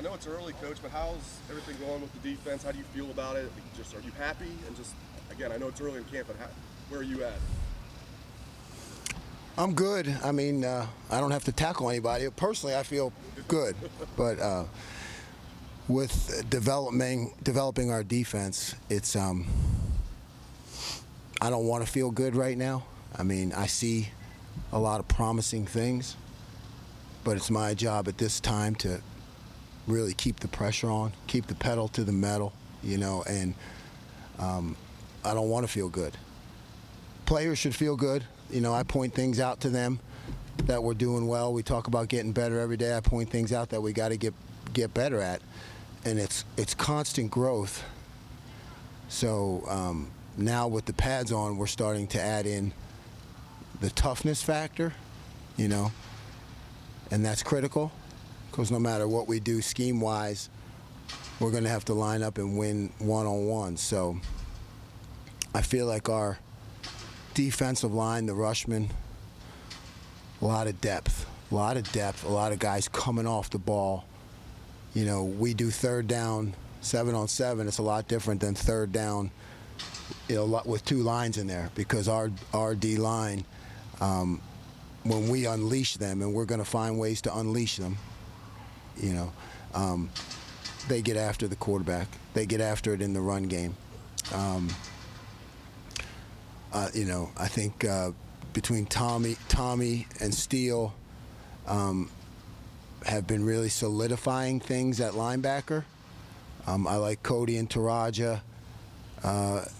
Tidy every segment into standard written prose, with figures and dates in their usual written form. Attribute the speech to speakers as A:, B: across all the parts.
A: know it's early, Coach, but how's everything going with the defense? How do you feel about it? Are you happy? And just, again, I know it's early in camp, but where are you at?
B: I'm good. I mean, I don't have to tackle anybody. Personally, I feel good. But with developing our defense, it's I don't want to feel good right now. I mean, I see a lot of promising things, but it's my job at this time to really keep the pressure on, keep the pedal to the metal, and I don't want to feel good. Players should feel good. I point things out to them that we're doing well. We talk about getting better every day. I point things out that we got to get better at, and it's constant growth. So now with the pads on, we're starting to add in the toughness factor, and that's critical because no matter what we do scheme-wise, we're going to have to line up and win one-on-one. So I feel like our defensive line, the rushmen, a lot of depth, a lot of guys coming off the ball. We do third down, 7-on-7. It's a lot different than third down, with two lines in there because our D line, when we unleash them, and we're going to find ways to unleash them, they get after the quarterback. They get after it in the run game. I think between Tommy and Steele have been really solidifying things at linebacker. I like Cody and Taraja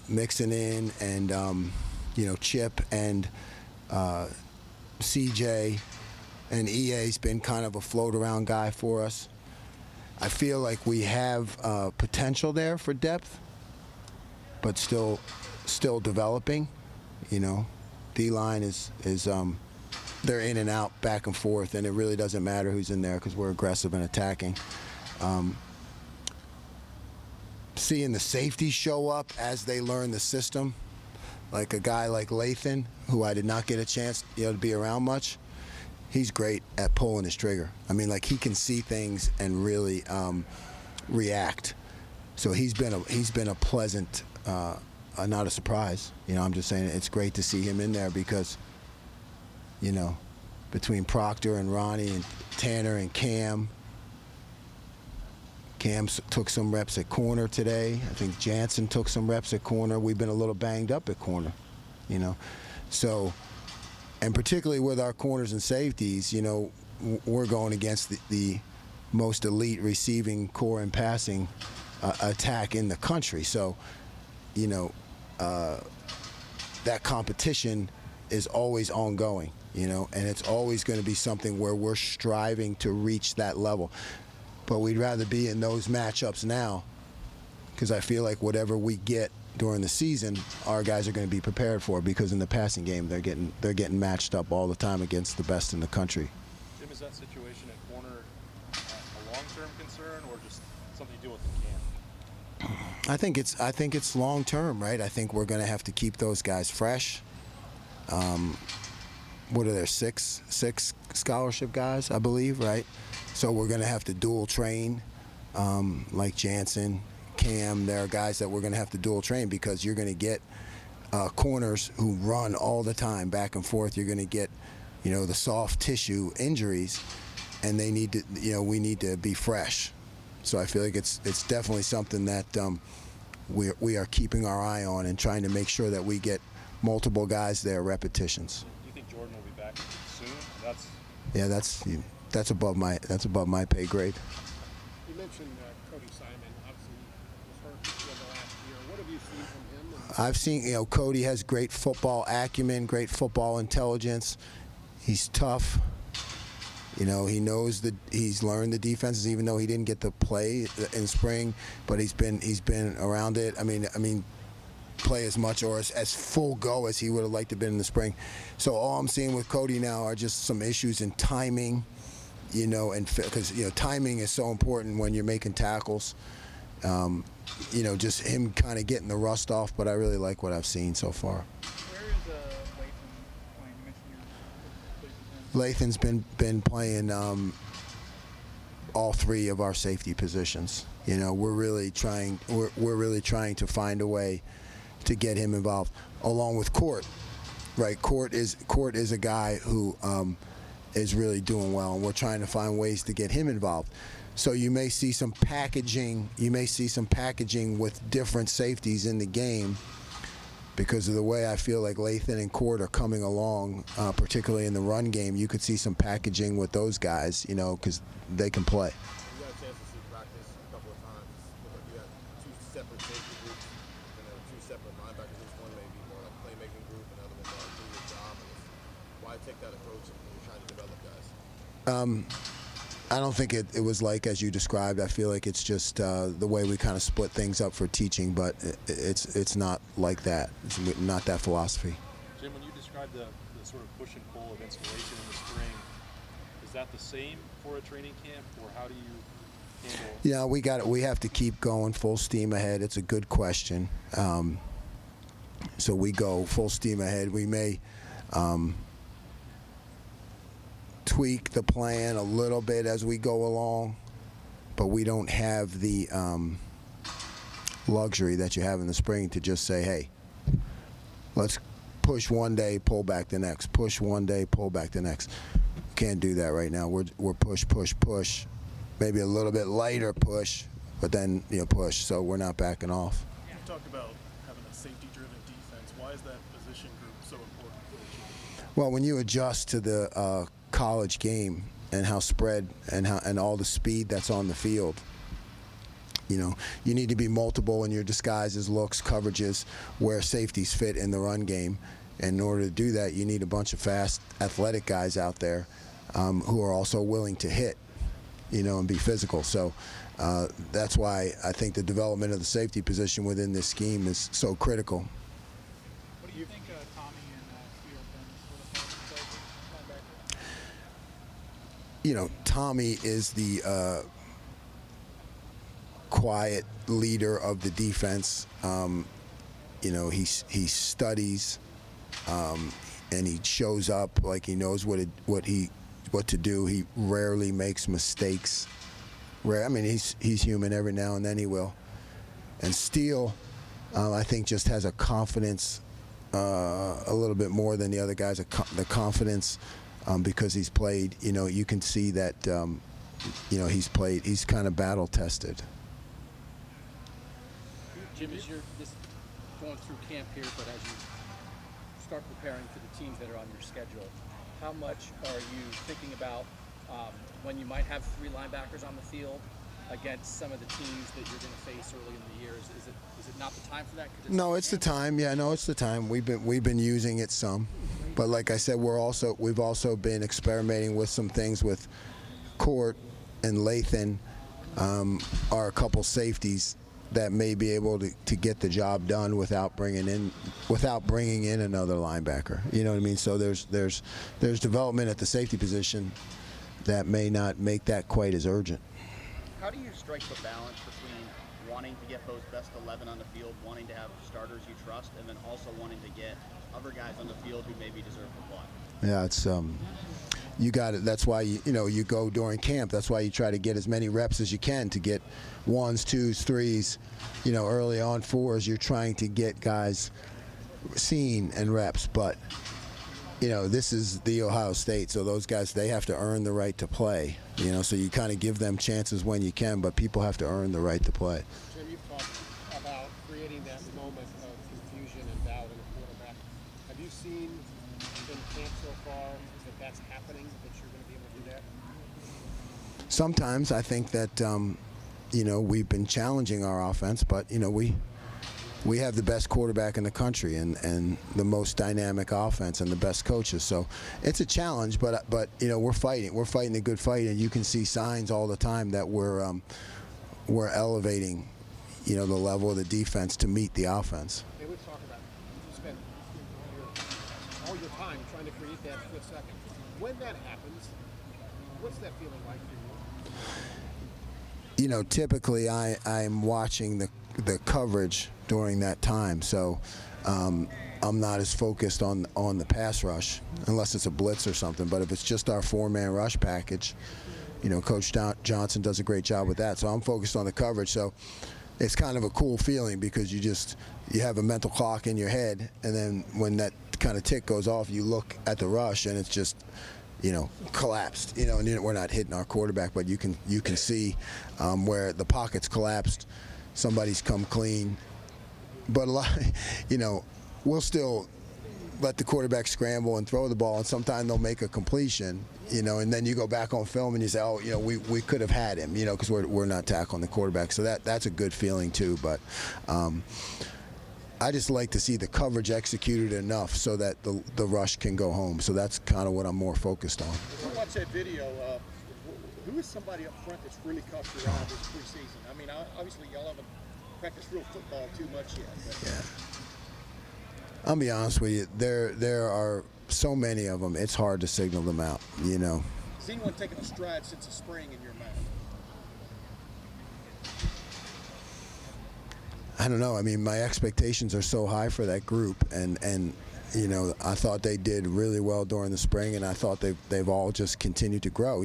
B: mixing in, and Chip and CJ and EA's been kind of a float-around guy for us. I feel like we have potential there for depth, but still developing. D-line is they're in and out, back and forth, and it really doesn't matter who's in there because we're aggressive and attacking. Seeing the safety show up as they learn the system, like a guy like Lathan, who I did not get a chance to be around much, he's great at pulling his trigger. I mean, like, he can see things and really react. So he's been a pleasant, not a surprise. I'm just saying it's great to see him in there because, between Proctor and Ronnie and Tanner and Cam took some reps at corner today. I think Jansen took some reps at corner. We've been a little banged up at corner, So, and particularly with our corners and safeties, we're going against the most elite receiving core and passing attack in the country. So, that competition is always ongoing, and it's always going to be something where we're striving to reach that level. But we'd rather be in those matchups now because I feel like whatever we get during the season, our guys are going to be prepared for, because in the passing game they're getting matched up all the time against the best in the country.
C: Jim, is that situation at corner a long-term concern or just something you deal with in camp?
B: I think it's long term, right? I think we're going to have to keep those guys fresh. What are there, six scholarship guys, I believe, right? So we're going to have to dual train, like Jansen, Cam. There are guys that we're going to have to dual train because you're going to get corners who run all the time back and forth. You're going to get, the soft tissue injuries, and they need to, we need to be fresh. So I feel like it's definitely something that we are keeping our eye on and trying to make sure that we get multiple guys there, repetitions.
C: Do you think Jordan will be back soon?
B: That's above my pay grade.
D: You mentioned Cody Simon. Obviously, he was hurt the end of last year. What have you seen from him?
B: I've seen, Cody has great football acumen, great football intelligence. He's tough. He knows that he's learned the defenses, even though he didn't get to play in spring, but he's been around it. I mean, play as much or as full go as he would have liked to have been in the spring. So all I'm seeing with Cody now are just some issues in timing, and because timing is so important when you're making tackles. Just him kind of getting the rust off, but I really like what I've seen so far.
E: Where is Lathan playing? You mentioned your
B: Lathan's been playing all three of our safety positions. You know, we're really trying to find a way to get him involved, along with Court. Right, Court is a guy who is really doing well, and we're trying to find ways to get him involved. So you may see some packaging. You may see some packaging with different safeties in the game, because of the way I feel like Lathan and Court are coming along, particularly in the run game. You could see some packaging with those guys, you know, because they can play.
E: You got a chance to see practice a couple of times. You got two separate safety groups and two separate linebacker groups. One may be more like playmaking group, and the other one more like do your job. Why take that approach when you're trying to develop guys?
B: I don't think it was like as you described. I feel like it's just the way we kind of split things up for teaching, but it's not like that. It's not that philosophy.
C: Jim, when you describe the sort of push and pull of installation in the spring, is that the same for a training camp, or how do you handle?
B: Yeah, we have to keep going full steam ahead. It's a good question. So we go full steam ahead. We may tweak the plan a little bit as we go along, but we don't have the luxury that you have in the spring to just say, hey, let's push one day, pull back the next, push one day, pull back the next. Can't do that right now. We're push, maybe a little bit lighter push, but then push, so we're not backing off.
F: You talked about having a safety-driven defense. Why is that position group so important for the team?
B: Well, when you adjust to the college game and how spread and all the speed that's on the field, you need to be multiple in your disguises, looks, coverages, where safeties fit in the run game. And in order to do that, you need a bunch of fast, athletic guys out there who are also willing to hit, and be physical. So that's why I think the development of the safety position within this scheme is so critical.
F: What do you think Tommy and Steele linebacker?
B: Tommy is the quiet leader of the defense. He studies and he shows up like he knows what to do. He rarely makes mistakes. He's human. Every now and then he will. And Steele, I think, just has a confidence a little bit more than the other guys. The confidence. Because he's played, you can see that, he's played. He's kind of battle tested.
D: Jim, as you're just going through camp here, but as you start preparing for the teams that are on your schedule, how much are you thinking about when you might have three linebackers on the field against some of the teams that you're going to face early in the year? Is it not the time for that?
B: No, it's the time. Yeah, no, it's the time. We've been using it some, but like I said, we've also been experimenting with some things with Court and Lathan, are a couple safeties that may be able to get the job done without bringing in another linebacker. You know what I mean? So there's development at the safety position that may not make that quite as urgent.
G: How do you strike the balance between wanting to get those best 11 on the field, wanting to have starters you trust, and then also wanting to get other guys on the field who maybe deserve to play?
B: Yeah, it's you got it. That's why you go during camp. That's why you try to get as many reps as you can to get 1s, 2s, 3s, early on 4s. You're trying to get guys seen and reps, but this is the Ohio State, so those guys, they have to earn the right to play. So you kind of give them chances when you can, but people have to earn the right to play.
D: Jim, you've talked about creating that moment of confusion and doubt in the quarterback. Have you seen in camp so far that that's happening, that you're going to be able to do that?
B: Sometimes I think that we've been challenging our offense, but we have the best quarterback in the country and the most dynamic offense and the best coaches. So it's a challenge, but we're fighting. We're fighting a good fight, and you can see signs all the time that we're elevating, the level of the defense to meet the offense.
D: They would talk about you spend all your time trying to create that split second. When that happens, what's that feeling like for you?
B: Typically I'm watching the coverage during that time, so I'm not as focused on the pass rush unless it's a blitz or something. But if it's just our 4-man rush package, Coach Johnson does a great job with that. So I'm focused on the coverage. So it's kind of a cool feeling because you have a mental clock in your head, and then when that kind of tick goes off, you look at the rush and it's just collapsed. And we're not hitting our quarterback, but you can see where the pocket's collapsed. Somebody's come clean, but a lot, we'll still let the quarterback scramble and throw the ball, and sometimes they'll make a completion, and then you go back on film and you say, oh, we could have had him, because we're not tackling the quarterback. So that's a good feeling too. But I just like to see the coverage executed enough so that the rush can go home. So that's kind of what I'm more focused on.
H: If you watch that video, who is somebody up front that's really caught your eye this preseason? I mean, obviously y'all haven't practiced real football too much yet. But.
B: Yeah. I'll be honest with you. There are so many of them. It's hard to signal them out.
H: Has anyone taken a stride since the spring in your mind?
B: I don't know. I mean, my expectations are so high for that group, and I thought they did really well during the spring, and I thought they've all just continued to grow.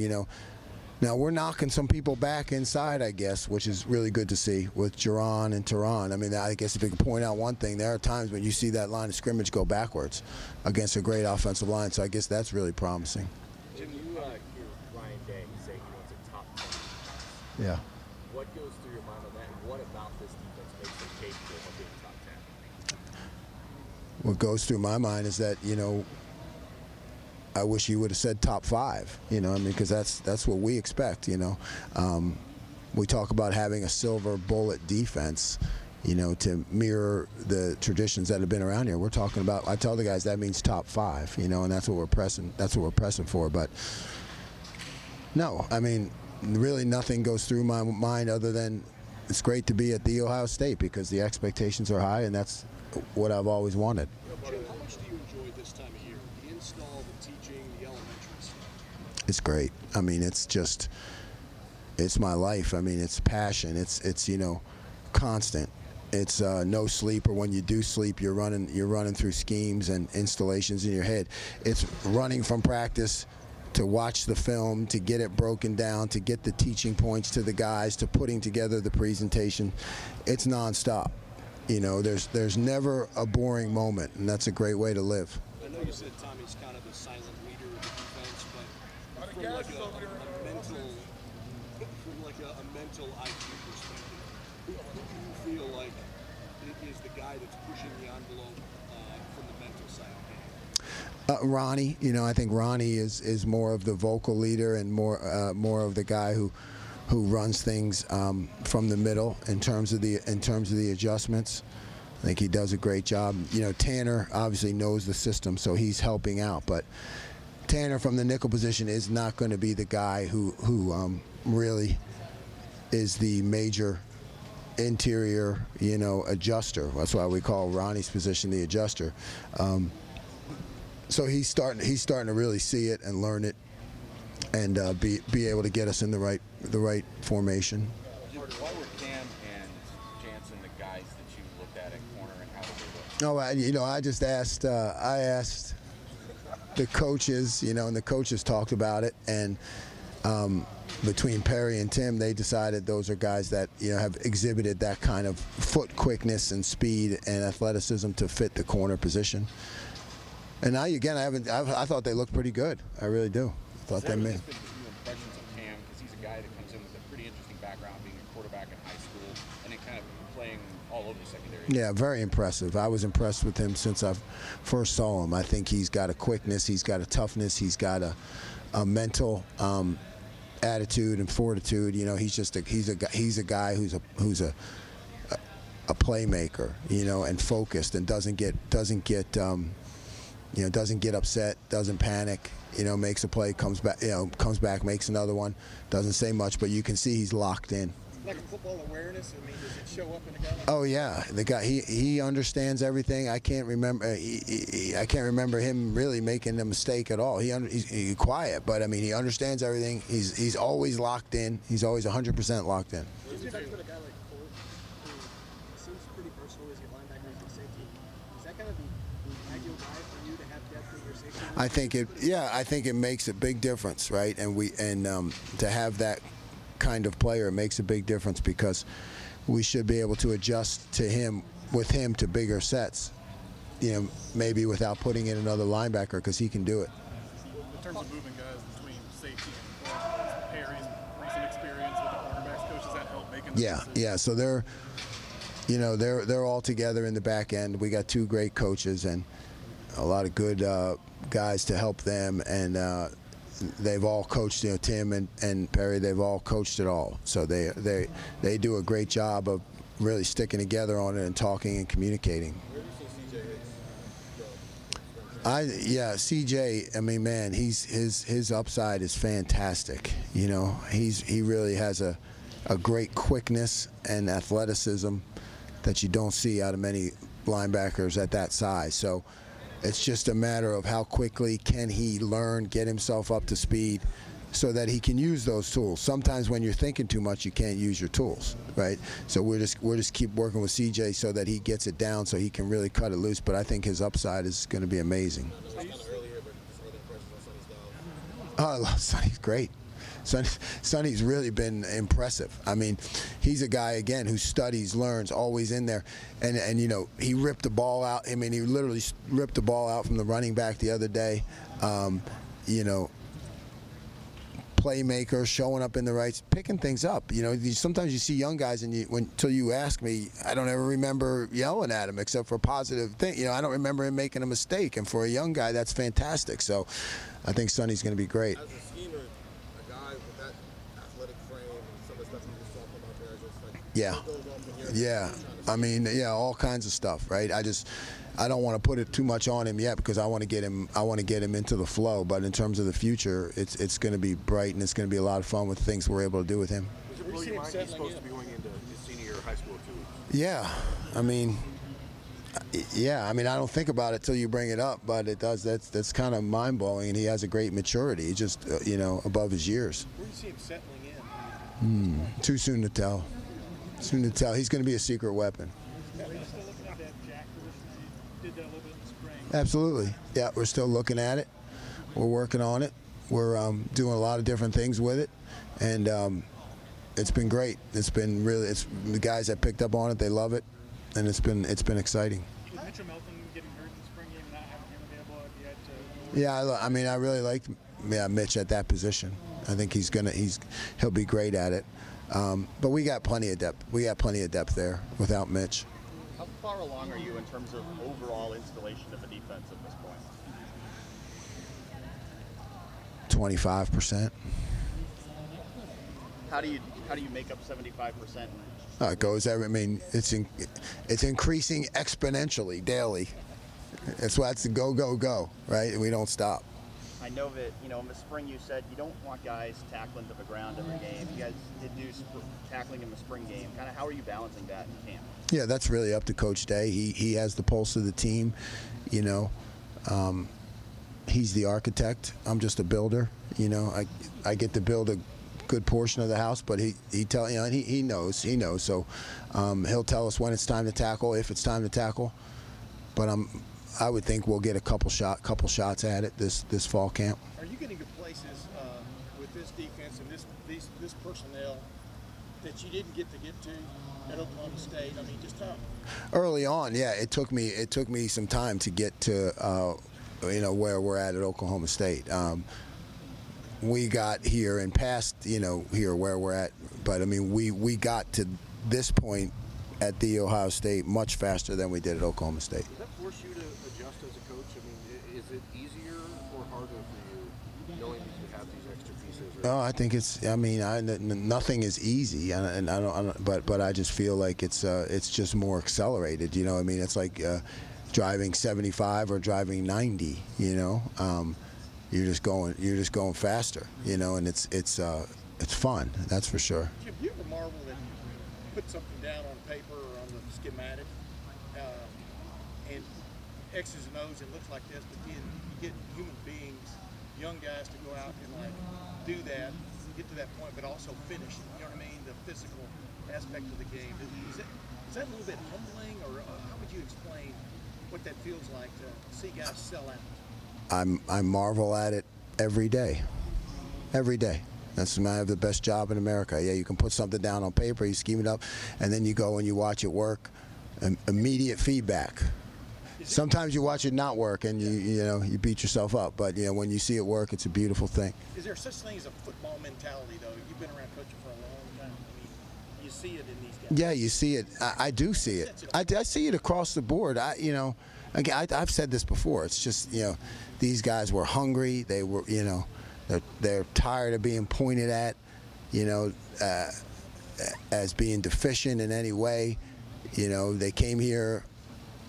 B: Now we're knocking some people back inside, I guess, which is really good to see with Jaron and Teron. I mean, I guess if you can point out one thing, there are times when you see that line of scrimmage go backwards against a great offensive line. So I guess that's really promising.
E: Jim, you hear Ryan Day say he wants a top 10.
B: Yeah.
E: What goes through your mind on that, and what about this defense makes them capable of being top 10?
B: What goes through my mind is that, I wish you would have said top 5, because that's what we expect, We talk about having a silver bullet defense, to mirror the traditions that have been around here. We're talking about, I tell the guys that means top 5, and that's what we're pressing for. But no, I mean, really nothing goes through my mind other than it's great to be at The Ohio State because the expectations are high, and that's what I've always wanted.
H: Jim, how much do you enjoy this time of year? The install, the teaching, the elementary stuff?
B: It's great. I mean, it's my life. I mean, it's passion. It's constant. It's no sleep, or when you do sleep, you're running through schemes and installations in your head. It's running from practice to watch the film, to get it broken down, to get the teaching points to the guys, to putting together the presentation. It's nonstop. There's never a boring moment, and that's a great way to live.
H: I know you said Tommy's kind of the silent leader of the defense, but from a mental IQ perspective, who do you feel like is the guy that's pushing the envelope from the mental side of the game?
B: Ronnie, I think Ronnie is more of the vocal leader and more of the guy who runs things from the middle in terms of the adjustments. I think he does a great job. Tanner obviously knows the system, so he's helping out. But Tanner from the nickel position is not going to be the guy who really is the major interior, adjuster. That's why we call Ronnie's position the adjuster. So he's starting to really see it and learn it, and be able to get us in the right formation.
I: Why were Cam and Jansen the guys that you looked at corner, and how did they look?
B: No, I just asked. I asked the coaches, and the coaches talked about it, and between Perry and Tim, they decided those are guys that have exhibited that kind of foot quickness and speed and athleticism to fit the corner position. And now again, I thought they looked pretty good. I really do. I thought they made.
I: Impressions of Cam, because he's a guy that comes in with a pretty interesting background, being a quarterback in high school, and then kind of playing all over the secondary.
B: Yeah, very impressive. I was impressed with him since I first saw him. I think he's got a quickness, he's got a toughness, he's got a mental attitude and fortitude. He's a guy who's a playmaker, and focused, and doesn't get upset, doesn't panic, makes a play, comes back, makes another one, doesn't say much, but you can see he's locked in.
H: Like a football awareness, I mean, does it show up in a guy like
B: Oh yeah, the guy he understands everything. I can't remember him really making a mistake at all. He's quiet, but I mean he understands everything. He's always locked in. He's always 100% locked in.
H: Is it with a guy like Ford, who seems pretty versatile as your linebacker, as your safety? Is that kind of the ideal guy for you to have depth in your safety
B: I think it makes a big difference, right? And to have that kind of player, it makes a big difference because we should be able to adjust with him to bigger sets. Maybe without putting in another linebacker because he can do it.
F: In terms of moving guys between safety and corner, Perry's recent experience with the cornerbacks coach, does that help making the decision?
B: Yeah. So they're all together in the back end. We got two great coaches and a lot of good guys to help them, and they've all coached. Tim and Perry, they've all coached it all. So they do a great job of really sticking together on it and talking and communicating. CJ. I mean, man, his upside is fantastic. He really has a great quickness and athleticism that you don't see out of many linebackers at that size. So it's just a matter of how quickly can he learn, get himself up to speed, so that he can use those tools. Sometimes when you're thinking too much, you can't use your tools, right? So we're just keep working with CJ so that he gets it down so he can really cut it loose. But I think his upside is going to be amazing. Oh, I love Sonny's great. Sonny's really been impressive. I mean, he's a guy, again, who studies, learns, always in there. And he ripped the ball out. I mean, he literally ripped the ball out from the running back the other day. Playmaker, showing up in the rights, picking things up. Sometimes you see young guys, and until you ask me, I don't ever remember yelling at him except for positive thing. I don't remember him making a mistake. And for a young guy, that's fantastic. So I think Sonny's going to be great.
E: As a schemer, a guy with that athletic frame and some of the stuff you just talking about there, just like what goes on from here?
B: Yeah. I mean, all kinds of stuff, right? I don't want to put it too much on him yet because I want to get him into the flow. But in terms of the future, it's going to be bright and it's going to be a lot of fun with things we're able to do with him.
H: Does it blow your mind he's supposed to be going into his senior year of high school too?
B: Yeah, I mean, I don't think about it till you bring it up, but it does. That's kind of mind blowing, and he has a great maturity. He's just above his years.
H: Where do you see him settling in?
B: Too soon to tell. Soon to tell. He's going to be a secret weapon. Absolutely. Yeah, we're still looking at it. We're working on it. We're doing a lot of different things with it, and it's been great. It's been really. It's the guys that picked up on it. They love it, and it's been exciting.
F: With Mitchell Melton getting hurt in the spring game, not having him available,
B: Yeah, I really like Mitch at that position. I think he'll be great at it. But we got plenty of depth. We got plenty of depth there without Mitch.
G: How far along are you in terms of overall installation of the defense at this point?
B: 25%.
G: How do you make up 75%?
B: It goes. It's increasing exponentially daily. That's the go, right? We don't stop.
G: I know that, in the spring you said you don't want guys tackling to the ground every game. You guys did do tackling in the spring game. Kind of how are you balancing that in camp?
B: Yeah, that's really up to Coach Day. He has the pulse of the team. He's the architect. I'm just a builder. I get to build a good portion of the house, but he knows. So he'll tell us when it's time to tackle, if it's time to tackle. But I would think we'll get a couple shots at it this fall camp.
H: Are you getting to places with this defense and this personnel that you didn't get to at Oklahoma State? I mean, just how?
B: Early on, yeah, it took me some time to get to where we're at Oklahoma State. We got here and past here where we're at, but I mean we got to this point at the Ohio State much faster than we did at Oklahoma State.
H: Does that force you to adjust as a coach? I mean, is it easier or harder for you knowing that you have these extra pieces?
B: Oh, I think it's. I mean, nothing is easy, and I don't. But I just feel like it's just more accelerated. I mean, it's like driving 75 or driving 90. You're just going faster. And it's fun. That's for sure.
H: Jim, you ever marvel that you put something down on paper or on the schematic, and X's and O's, it looks like this, but then you get human beings, young guys, to go out and do that, get to that point, but also finish it. You know what I mean? The physical aspect of the game. Is that a little bit humbling, or how would you explain what that feels like to see guys sell out?
B: I marvel at it every day. Every day. That's why I have the best job in America. Yeah, you can put something down on paper, you scheme it up, and then you go and you watch it work. Immediate feedback. Sometimes you watch it not work, and you beat yourself up. But when you see it work, it's a beautiful thing.
H: Is there such thing as a football mentality, though? You've been around coaching for a long time. I mean, you see it in these guys.
B: Yeah, you see it. I do see it. I see it across the board. Again, I've said this before. It's just these guys were hungry. They were they're tired of being pointed at, as being deficient in any way. They came here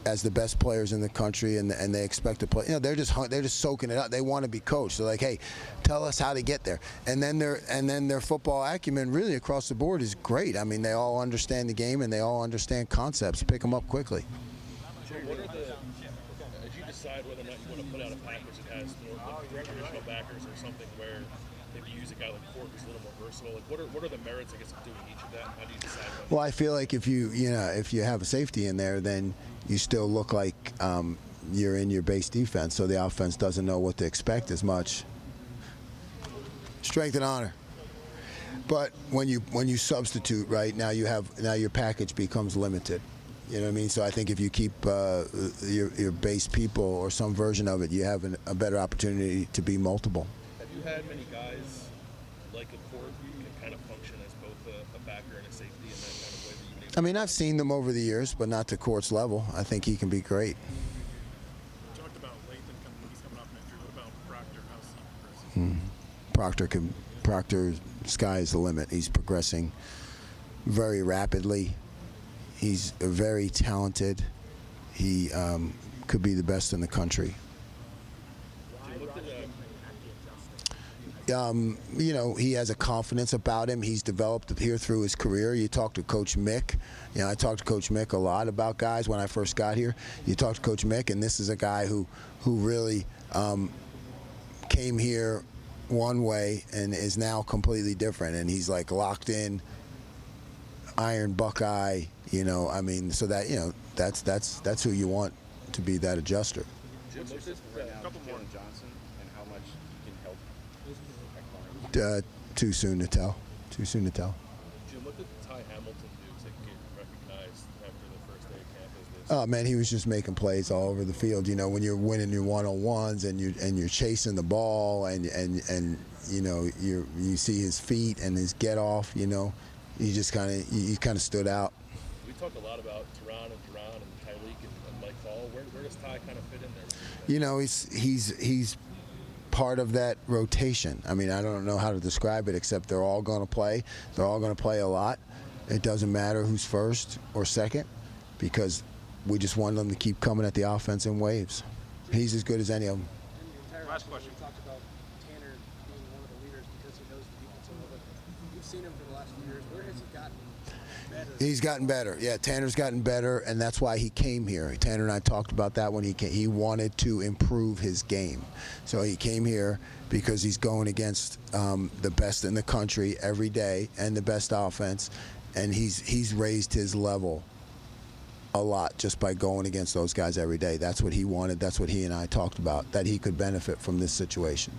B: as the best players in the country, and they expect to play. They're just soaking it up. They want to be coached. They're like, hey, tell us how to get there. And then their football acumen really across the board is great. I mean, they all understand the game and they all understand concepts. Pick them up quickly.
J: So what are as you decide whether or not you want to put out a package that has more traditional backers or something where maybe you use a guy like Court who's a little more versatile, like what are the merits, I guess, of doing each of that? How do you decide?
B: Well, I feel like if you have a safety in there, then you still look like you're in your base defense, so the offense doesn't know what to expect as much. Strength and honor. But when you substitute, right, now your package becomes limited. You know what I mean? So I think if you keep your base people or some version of it, you have a better opportunity to be multiple.
J: Have you had many guys like a Court who can kind of function as both a backer and a safety in that kind of way that you've been able to?
B: I mean, I've seen them over the years, but not to Court's level. I think he can be great.
F: You talked about Lathan he's coming off an injury. What about Proctor? How's he progressing?
B: Proctor, sky is the limit. He's progressing very rapidly. He's very talented. He could be the best in the country. He has a confidence about him. He's developed here through his career. You talk to Coach Mick. I talked to Coach Mick a lot about guys when I first got here. You talk to Coach Mick, and this is a guy who really came here one way and is now completely different. And he's like locked in, iron Buckeye. So that's who you want to be that adjuster.
I: Jim, what's this right now? Jalen Johnson and how much he can help at corner?
B: Too soon to tell.
J: Jim, what did Ty Hamilton do to get recognized after the first day of camp as this?
B: Oh man, he was just making plays all over the field. When you're winning your one-on-ones and you're chasing the ball and you see his feet and his get off. He just kind of stood out.
J: We talk a lot about Teron and Tyreek and Mike Fall. Where does Ty kind of fit in there?
B: He's part of that rotation. I mean, I don't know how to describe it except they're all going to play. They're all going to play a lot. It doesn't matter who's first or second because we just want them to keep coming at the offense in waves. He's as good as any of them.
C: Last question.
D: You talked about Tanner being one of the leaders because he knows the defense a little bit. You've seen him for the last few years. Where has he gotten better?
B: He's gotten better. Yeah, Tanner's gotten better, and that's why he came here. Tanner and I talked about that when he came. He wanted to improve his game. So he came here because he's going against the best in the country every day and the best offense, and he's raised his level a lot just by going against those guys every day. That's what he wanted. That's what he and I talked about, that he could benefit from this situation.